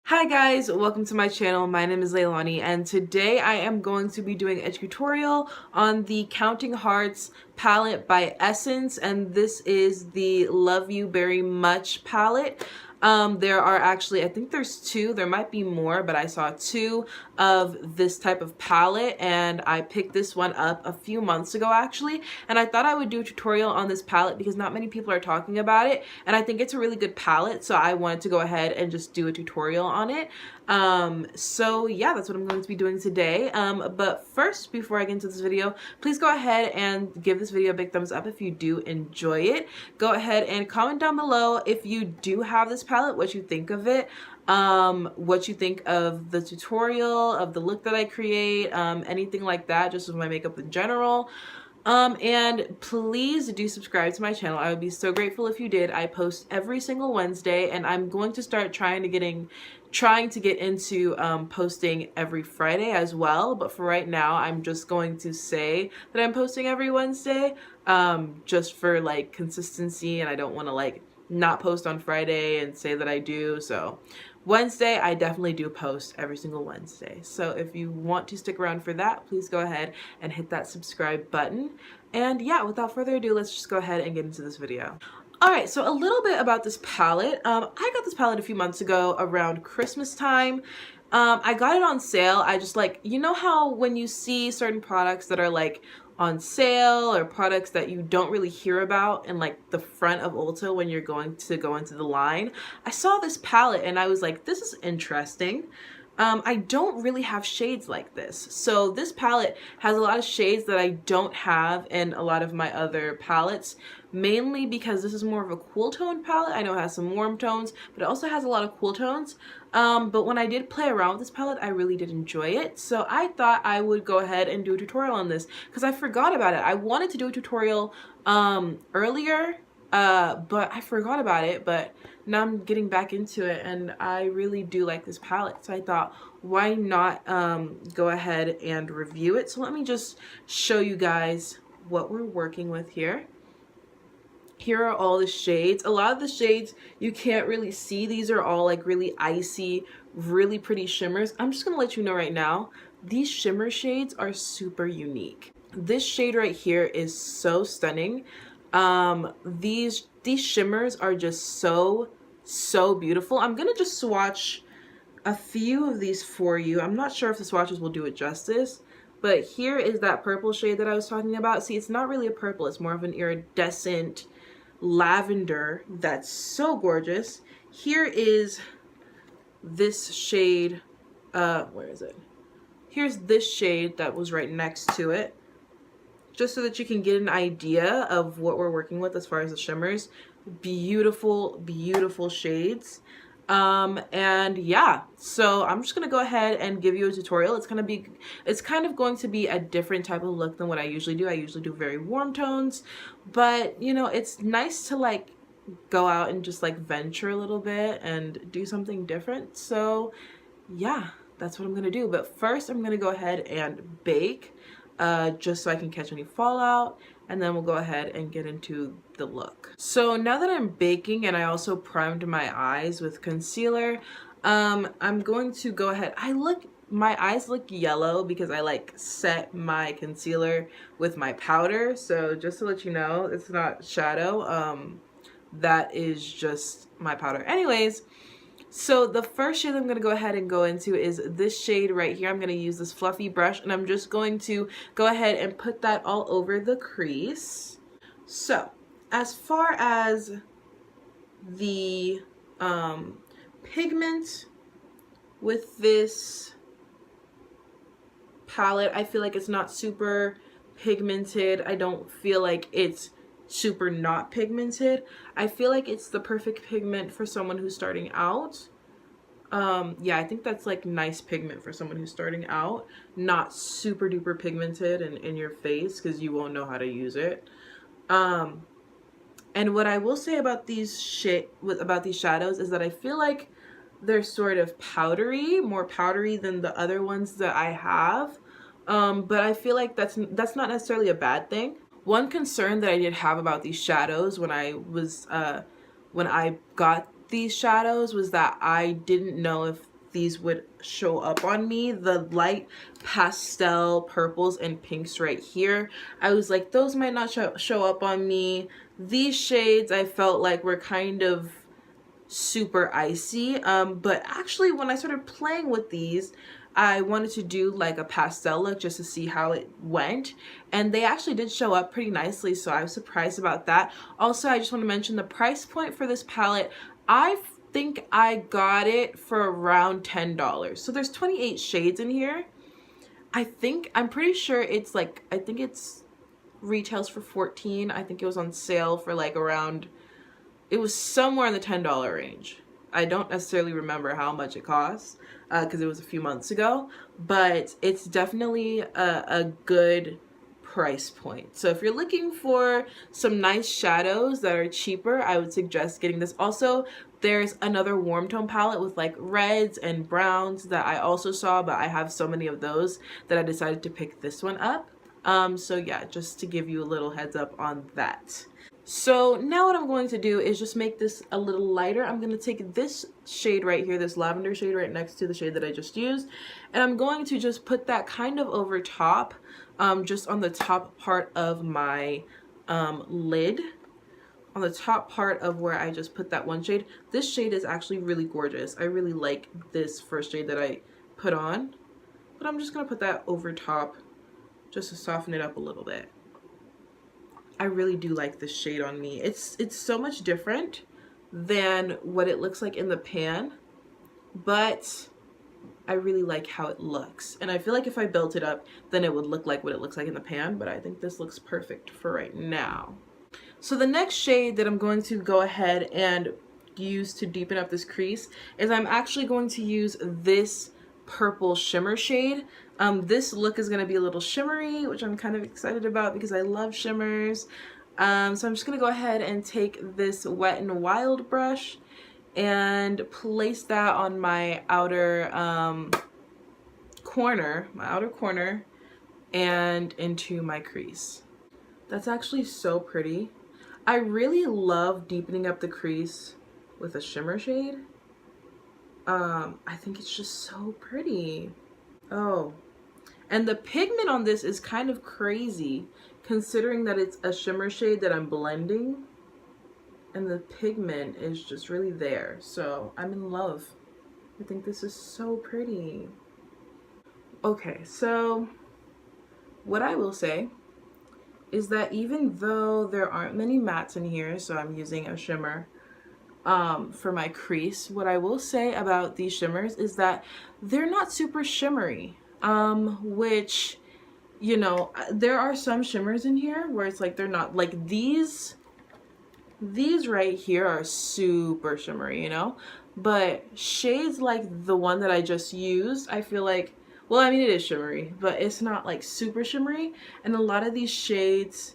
Hi guys, welcome to my channel. My name is Leilani and today I am going to be doing a tutorial on the Counting Hearts palette by Essence, and this is the Love You Very Much palette. There are actually, I think there's two, there might be more, but I saw two of this type of palette and I picked this one up a few months ago actually, and I thought I would do a tutorial on this palette because not many people are talking about it and I think it's a really good palette, so I wanted to go ahead and just do a tutorial on it. So yeah, that's what I'm going to be doing today. But first, before I get into this video, please go ahead and give this video a big thumbs up if you do enjoy it. Go ahead and comment down below if you do have this palette, what you think of it, what you think of the tutorial, of the look that I create, anything like that, just with my makeup in general. And please do subscribe to my channel. I would be so grateful if you did. I post every single Wednesday and I'm going to start trying to get into posting every Friday as well. But for right now, I'm just going to say that I'm posting every Wednesday, just for like consistency, and I don't want to like not post on Friday and say that I do. So Wednesday, I definitely do post every single Wednesday. So if you want to stick around for that, please go ahead and hit that subscribe button. And yeah, without further ado, let's just go ahead and get into this video. Alright, so a little bit about this palette. I got this palette a few months ago around Christmas time. I got it on sale. I just like, you know how when you see certain products that are like on sale, or products that you don't really hear about in like the front of Ulta when you're going to go into the line, I saw this palette and I was like, this is interesting. I don't really have shades like this. So this palette has a lot of shades that I don't have in a lot of my other palettes, mainly because this is more of a cool tone palette. I know it has some warm tones, but it also has a lot of cool tones. But when I did play around with this palette, I really did enjoy it. So I thought I would go ahead and do a tutorial on this because I forgot about it. I wanted to do a tutorial earlier, but I forgot about it. But now I'm getting back into it and I really do like this palette, so I thought why not go ahead and review it. So let me just show you guys what we're working with here. Here are all the shades. A lot of the shades you can't really see. These are all like really icy, really pretty shimmers. I'm just gonna let you know right now, these shimmer shades are super unique. This shade right here is so stunning. These shimmers are just so beautiful. I'm gonna just swatch a few of these for you. I'm not sure if the swatches will do it justice, but here is that purple shade that I was talking about. See, it's not really a purple, it's more of an iridescent lavender that's so gorgeous. Here is this shade, where is it? Here's this shade that was right next to it, just so that you can get an idea of what we're working with as far as the shimmers. Beautiful, beautiful shades. And yeah, so I'm just gonna go ahead and give you a tutorial. It's kind of going to be a different type of look than what I usually do. I usually do very warm tones, but you know, it's nice to like go out and just like venture a little bit and do something different. So yeah, that's what I'm gonna do. But first I'm gonna go ahead and bake, just so I can catch any fallout, and then we'll go ahead and get into the look. So now that I'm baking and I also primed my eyes with concealer, I'm going to go ahead. My eyes look yellow because I like set my concealer with my powder. So just to let you know, it's not shadow. That is just my powder. Anyways, so the first shade I'm going to go ahead and go into is this shade right here. I'm going to use this fluffy brush and I'm just going to go ahead and put that all over the crease. So as far as the pigment with this palette, I feel like it's not super pigmented. I don't feel like it's super not pigmented. I feel like it's the perfect pigment for someone who's starting out. Yeah, I think that's like nice pigment for someone who's starting out, not super duper pigmented and in your face because you won't know how to use it. And what I will say about these shadows is that I feel like they're sort of powdery, more powdery than the other ones that I have. But I feel like that's not necessarily a bad thing. One concern that I did have about these shadows when I got these shadows was that I didn't know if these would show up on me. The light pastel purples and pinks right here, I was like, those might not show up on me. These shades I felt like were kind of super icy, but actually when I started playing with these, I wanted to do like a pastel look just to see how it went, and they actually did show up pretty nicely, so I was surprised about that. Also, I just want to mention the price point for this palette. I think I got it for around $10. So there's 28 shades in here. I'm pretty sure it's like, I think it's retails for 14. I think it was on sale for like around, it was somewhere in the $10 range. I don't necessarily remember how much it costs because it was a few months ago, but it's definitely a good price point. So if you're looking for some nice shadows that are cheaper, I would suggest getting this. Also, there's another warm tone palette with like reds and browns that I also saw, but I have so many of those that I decided to pick this one up. So yeah, just to give you a little heads up on that. So now what I'm going to do is just make this a little lighter. I'm going to take this shade right here, this lavender shade right next to the shade that I just used, and I'm going to just put that kind of over top, just on the top part of my lid, on the top part of where I just put that one shade. This shade is actually really gorgeous. I really like this first shade that I put on, but I'm just going to put that over top just to soften it up a little bit. I really do like this shade on me. It's so much different than what it looks like in the pan, but I really like how it looks. And I feel like if I built it up, then it would look like what it looks like in the pan, but I think this looks perfect for right now. So the next shade that I'm going to go ahead and use to deepen up this crease is I'm actually going to use this purple shimmer shade. This look is going to be a little shimmery, which I'm kind of excited about because I love shimmers. So I'm just going to go ahead and take this Wet n Wild brush and place that on my outer corner, and into my crease. That's actually so pretty. I really love deepening up the crease with a shimmer shade. I think it's just so pretty. Oh, and the pigment on this is kind of crazy considering that it's a shimmer shade that I'm blending, and the pigment is just really there. So I'm in love. I think this is so pretty. Okay, so what I will say is that even though there aren't many mattes in here, so I'm using a shimmer for my crease, what I will say about these shimmers is that they're not super shimmery, which, you know, there are some shimmers in here where it's like they're not, like these right here are super shimmery, you know, but shades like the one that I just used, I feel like, well, I mean, it is shimmery, but it's not like super shimmery, and a lot of these shades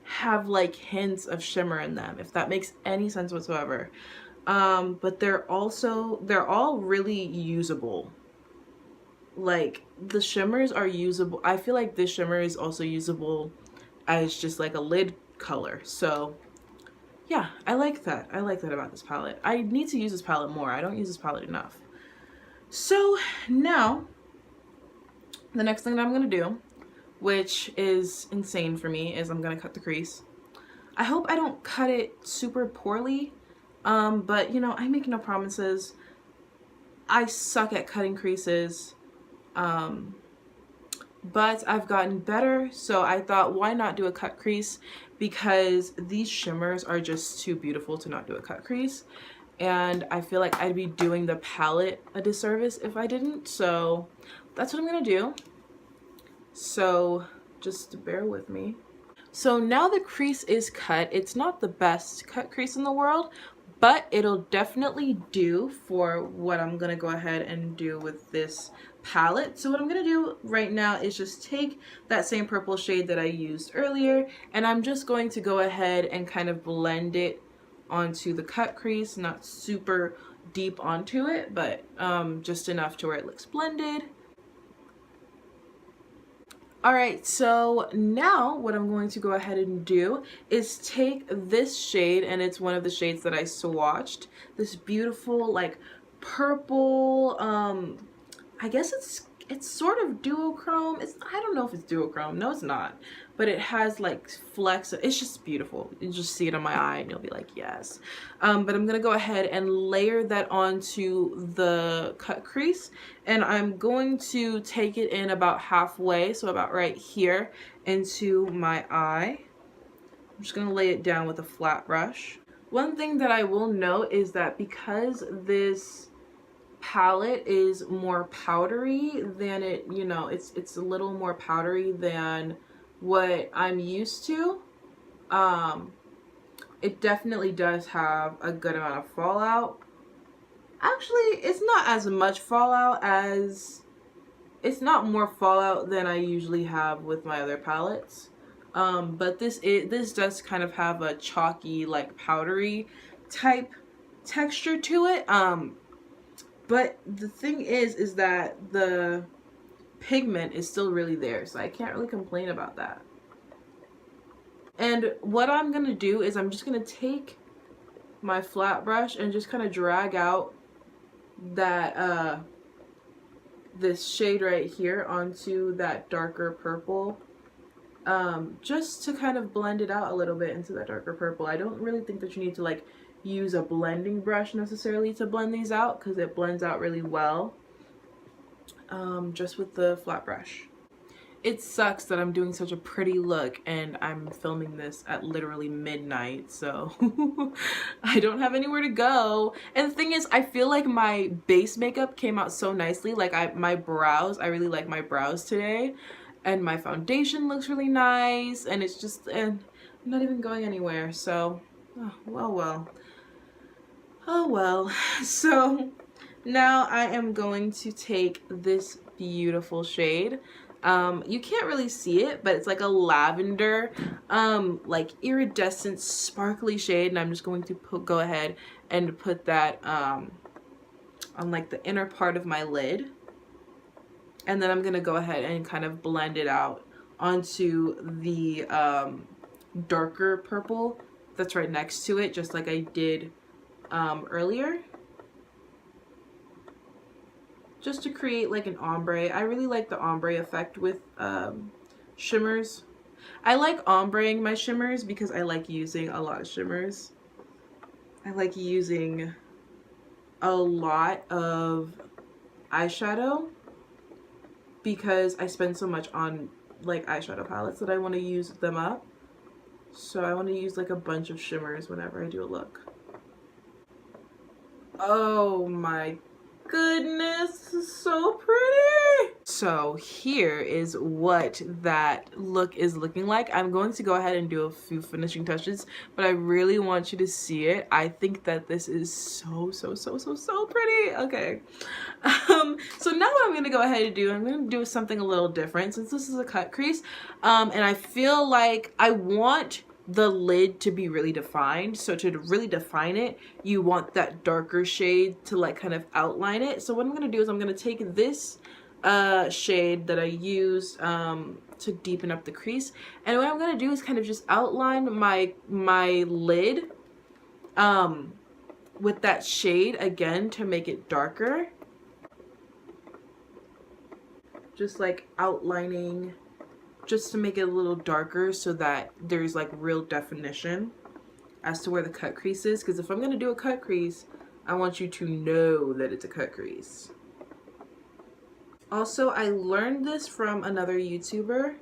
have like hints of shimmer in them, if that makes any sense whatsoever. But they're all really usable. Like the shimmers are usable. I feel like this shimmer is also usable as just like a lid color. So yeah, I like that. I like that about this palette. I need to use this palette more. I don't use this palette enough. So now the next thing that I'm gonna do, which is insane for me, is I'm gonna cut the crease. I hope I don't cut it super poorly, but you know, I make no promises. I suck at cutting creases, but I've gotten better, so I thought, why not do a cut crease, because these shimmers are just too beautiful to not do a cut crease, and I feel like I'd be doing the palette a disservice if I didn't, so that's what I'm gonna do. So just bear with me. So now the crease is cut. It's not the best cut crease in the world, but it'll definitely do for what I'm gonna go ahead and do with this palette. So what I'm gonna do right now is just take that same purple shade that I used earlier, and I'm just going to go ahead and kind of blend it onto the cut crease, not super deep onto it, but just enough to where it looks blended. Alright, so now what I'm going to go ahead and do is take this shade, and it's one of the shades that I swatched, this beautiful like purple, I guess it's sort of duochrome. I don't know if it's duochrome. No, it's not. But it has like flecks. It's just beautiful. You just see it on my eye and you'll be like, yes. But I'm gonna go ahead and layer that onto the cut crease, and I'm going to take it in about halfway, so about right here, into my eye. I'm just gonna lay it down with a flat brush. One thing that I will note is that because this palette is more powdery than it, you know, it's a little more powdery than what I'm used to. It definitely does have a good amount of fallout. Actually, it's not as much fallout as, it's not more fallout than I usually have with my other palettes. But this does kind of have a chalky, like powdery type texture to it. But the thing is that the pigment is still really there, so I can't really complain about that. And what I'm gonna do is I'm just gonna take my flat brush and just kind of drag out that this shade right here onto that darker purple, just to kind of blend it out a little bit into that darker purple. I don't really think that you need to like use a blending brush necessarily to blend these out, because it blends out really well just with the flat brush. It sucks that I'm doing such a pretty look and I'm filming this at literally midnight, so I don't have anywhere to go. And the thing is, I feel like my base makeup came out so nicely. Like my brows, I really like my brows today, and my foundation looks really nice, and it's just, and I'm not even going anywhere, so well. Oh well. So now I am going to take this beautiful shade. You can't really see it, but it's like a lavender, like iridescent, sparkly shade, and I'm just going to go ahead and put that on like the inner part of my lid, and then I'm gonna go ahead and kind of blend it out onto the darker purple that's right next to it, just like I did earlier, just to create like an ombre. I really like the ombre effect with shimmers. I like ombreing my shimmers because I like using a lot of shimmers. I like using a lot of eyeshadow because I spend so much on like eyeshadow palettes that I want to use them up. So I want to use like a bunch of shimmers whenever I do a look. Oh my goodness, this is so pretty. So here is what that look is looking like. I'm going to go ahead and do a few finishing touches, but I really want you to see it. I think that this is so pretty. Okay. So now what I'm going to go ahead and do, I'm going to do something a little different since this is a cut crease. And I feel like I want the lid to be really defined. So to really define it, you want that darker shade to like kind of outline it. So what I'm going to do is I'm going to take this shade that I used to deepen up the crease, and what I'm going to do is kind of just outline my lid with that shade again to make it darker. Just like outlining, just to make it a little darker so that there's like real definition as to where the cut crease is. Because if I'm going to do a cut crease, I want you to know that it's a cut crease. Also, I learned this from another YouTuber.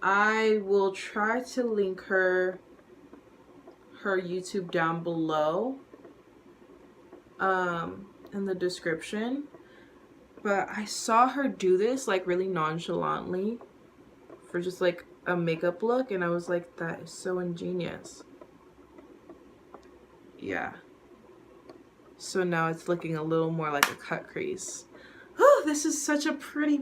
I will try to link her YouTube down below in the description. But I saw her do this like really nonchalantly for just like a makeup look, and I was like, that is so ingenious. Yeah. So now it's looking a little more like a cut crease. Oh, this is such a pretty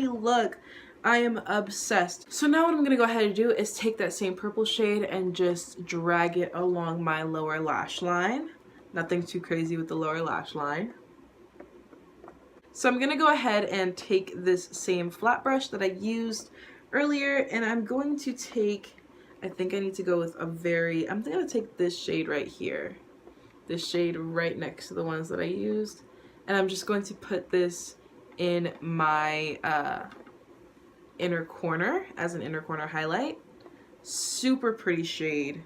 look. I am obsessed. So now what I'm gonna go ahead and do is take that same purple shade and just drag it along my lower lash line. Nothing too crazy with the lower lash line. So I'm gonna go ahead and take this same flat brush that I used earlier, and I'm going to take, I think I need to go with a very, I'm gonna take this shade right here. This shade right next to the ones that I used. And I'm just going to put this in my inner corner as an inner corner highlight. Super pretty shade.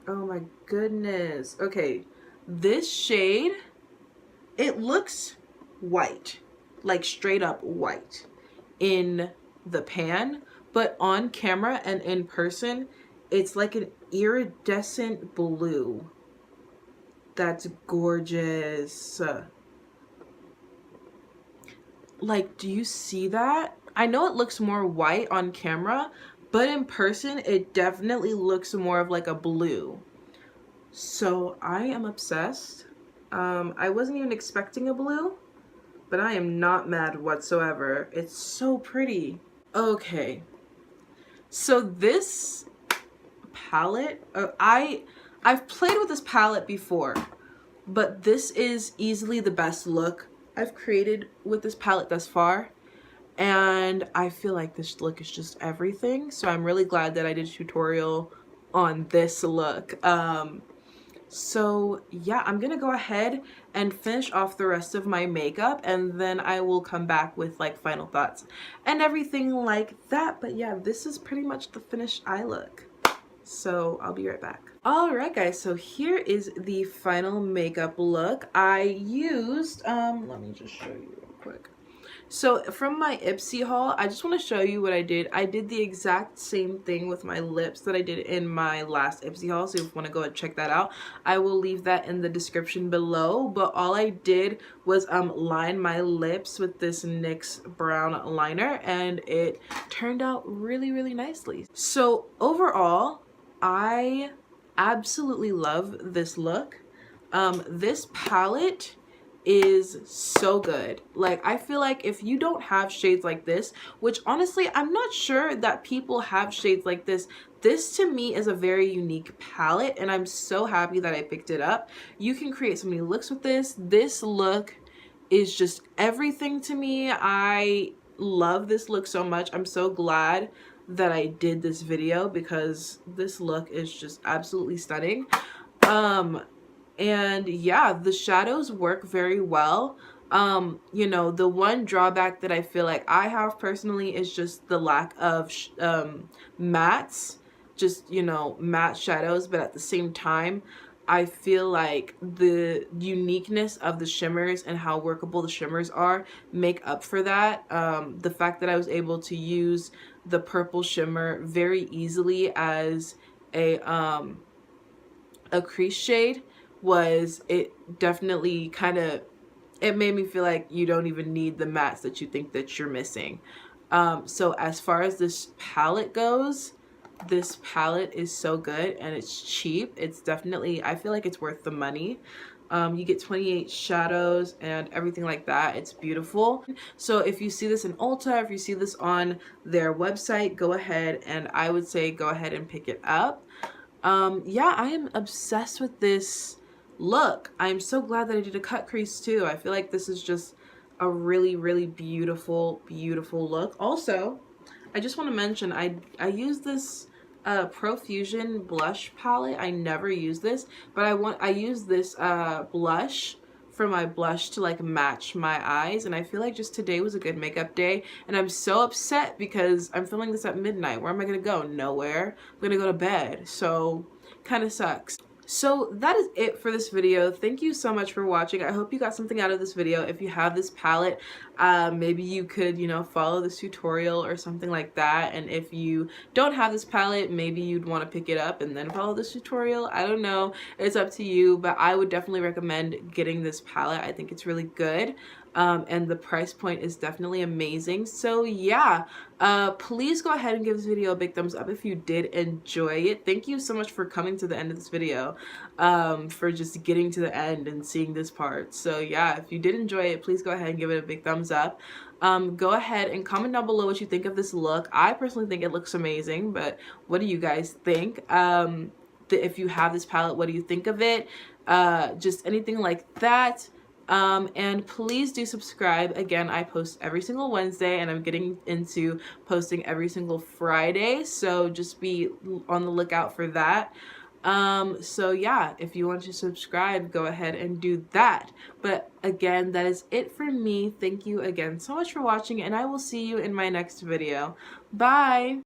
Oh my goodness. Okay, this shade, it looks white, like straight up white in the pan, but on camera and in person, it's like an iridescent blue. That's gorgeous. Like, do you see that? I know it looks more white on camera, but in person, it definitely looks more of like a blue. So I am obsessed. I wasn't even expecting a blue, but I am not mad whatsoever. It's so pretty. Okay, so this palette, I've played with this palette before, but this is easily the best look I've created with this palette thus far. And I feel like this look is just everything. So I'm really glad that I did a tutorial on this look. So yeah, I'm gonna go ahead and finish off the rest of my makeup, and then I will come back with like final thoughts and everything like that. But yeah, this is pretty much the finished eye look. So I'll be right back. All right guys, so here is the final makeup look. I used, let me just show you real quick. So from my Ipsy haul, I just want to show you what I did. I did the exact same thing with my lips that I did in my last Ipsy haul. So if you want to go and check that out, I will leave that in the description below. But all I did was line my lips with this NYX brown liner, and it turned out really, really nicely. So overall, I absolutely love this look. This palette is so good. Like, I feel like if you don't have shades like this, which honestly I'm not sure that people have shades like this to me is a very unique palette, and I'm so happy that I picked it up. You can create so many looks with this. This look is just everything to me. I love this look so much. I'm so glad that I did this video because this look is just absolutely stunning. And yeah, the shadows work very well. You know, the one drawback that I feel like I have personally is just the lack of mattes, just, you know, matte shadows. But at the same time, I feel like the uniqueness of the shimmers and how workable the shimmers are make up for that. The fact that I was able to use the purple shimmer very easily as a crease shade was, it definitely kind of, it made me feel like you don't even need the mattes that you think that you're missing. So as far as this palette goes, this palette is so good and it's cheap. It's definitely, I feel like it's worth the money. You get 28 shadows and everything like that. It's beautiful. So if you see this in Ulta, if you see this on their website, go ahead, and I would say go ahead and pick it up. Yeah, I am obsessed with this look. I'm so glad that I did a cut crease too. I feel like this is just a really, really beautiful, beautiful look. Also, I just want to mention, I use this Profusion blush palette. I never use this, but I use this blush for my blush to like match my eyes, and I feel like just today was a good makeup day, and I'm so upset because I'm filming this at midnight. Where am I gonna go? Nowhere. I'm gonna go to bed, so kind of sucks. So that is it for this video. Thank you so much for watching. I hope you got something out of this video. If you have this palette, maybe you could, you know, follow this tutorial or something like that. And if you don't have this palette, maybe you'd want to pick it up and then follow this tutorial. I don't know. It's up to you, but I would definitely recommend getting this palette. I think it's really good. And the price point is definitely amazing. So yeah, please go ahead and give this video a big thumbs up if you did enjoy it. Thank you so much for coming to the end of this video, for just getting to the end and seeing this part. So yeah, if you did enjoy it, please go ahead and give it a big thumbs up. Go ahead and comment down below what you think of this look. I personally think it looks amazing, but what do you guys think? If you have this palette, what do you think of it? Just anything like that. And please do subscribe. Again, I post every single Wednesday, and I'm getting into posting every single Friday, so just be on the lookout for that. So yeah, if you want to subscribe, go ahead and do that. But again, that is it for me. Thank you again so much for watching, and I will see you in my next video. Bye!